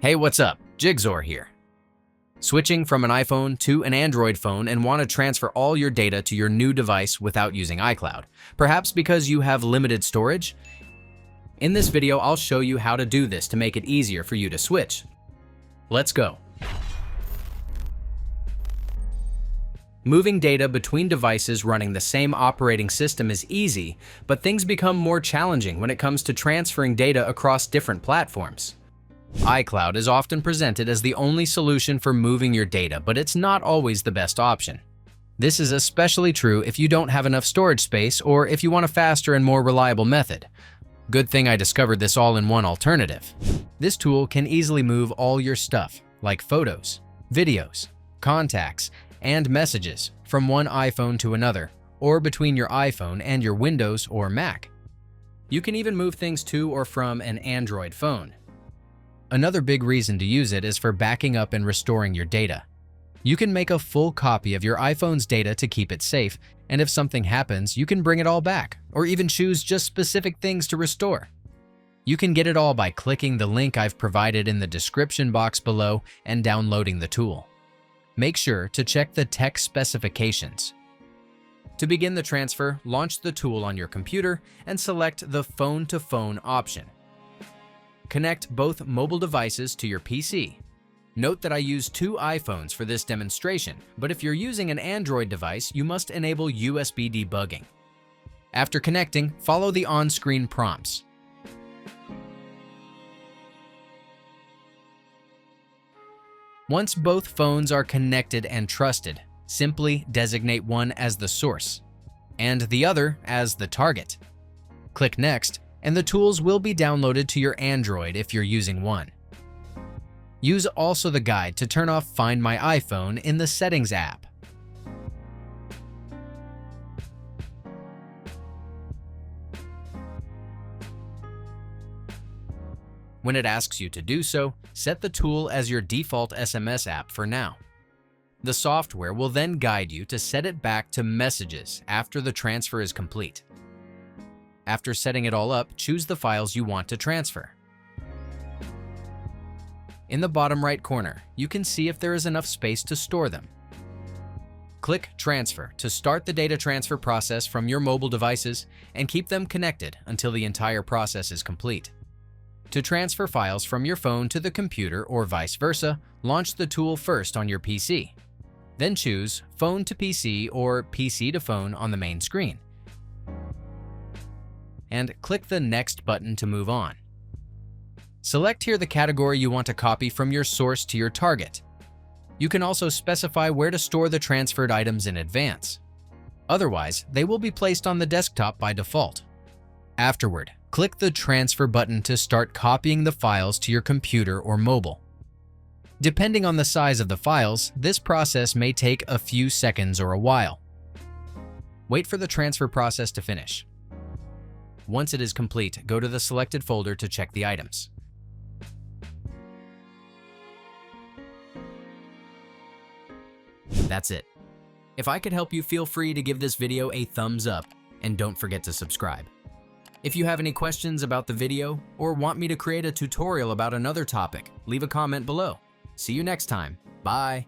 Hey, what's up? Jigxor here. Switching from an iPhone to an Android phone and want to transfer all your data to your new device without using iCloud, perhaps because you have limited storage? In this video, I'll show you how to do this to make it easier for you to switch. Let's go. Moving data between devices running the same operating system is easy, but things become more challenging when it comes to transferring data across different platforms. iCloud is often presented as the only solution for moving your data, but it's not always the best option. This is especially true if you don't have enough storage space or if you want a faster and more reliable method. Good thing I discovered this all-in-one alternative. This tool can easily move all your stuff, like photos, videos, contacts, and messages from one iPhone to another, or between your iPhone and your Windows or Mac. You can even move things to or from an Android phone. Another big reason to use it is for backing up and restoring your data. You can make a full copy of your iPhone's data to keep it safe, and if something happens, you can bring it all back, or even choose just specific things to restore. You can get it all by clicking the link I've provided in the description box below and downloading the tool. Make sure to check the tech specifications. To begin the transfer, launch the tool on your computer and select the phone-to-phone option. Connect both mobile devices to your PC. Note that I use two iPhones for this demonstration, but if you're using an Android device, you must enable USB debugging. After connecting, follow the on-screen prompts. Once both phones are connected and trusted, simply designate one as the source and the other as the target. Click Next, and the tools will be downloaded to your Android if you're using one. Use also the guide to turn off Find My iPhone in the Settings app. When it asks you to do so, set the tool as your default SMS app for now. The software will then guide you to set it back to Messages after the transfer is complete. After setting it all up, choose the files you want to transfer. In the bottom right corner, you can see if there is enough space to store them. Click Transfer to start the data transfer process from your mobile devices and keep them connected until the entire process is complete. To transfer files from your phone to the computer or vice versa, launch the tool first on your PC. Then choose Phone to PC or PC to Phone on the main screen. And click the Next button to move on. Select here the category you want to copy from your source to your target. You can also specify where to store the transferred items in advance. Otherwise, they will be placed on the desktop by default. Afterward, click the Transfer button to start copying the files to your computer or mobile. Depending on the size of the files, this process may take a few seconds or a while. Wait for the transfer process to finish. Once it is complete, go to the selected folder to check the items. That's it. If I could help you, feel free to give this video a thumbs up and don't forget to subscribe. If you have any questions about the video or want me to create a tutorial about another topic, leave a comment below. See you next time. Bye.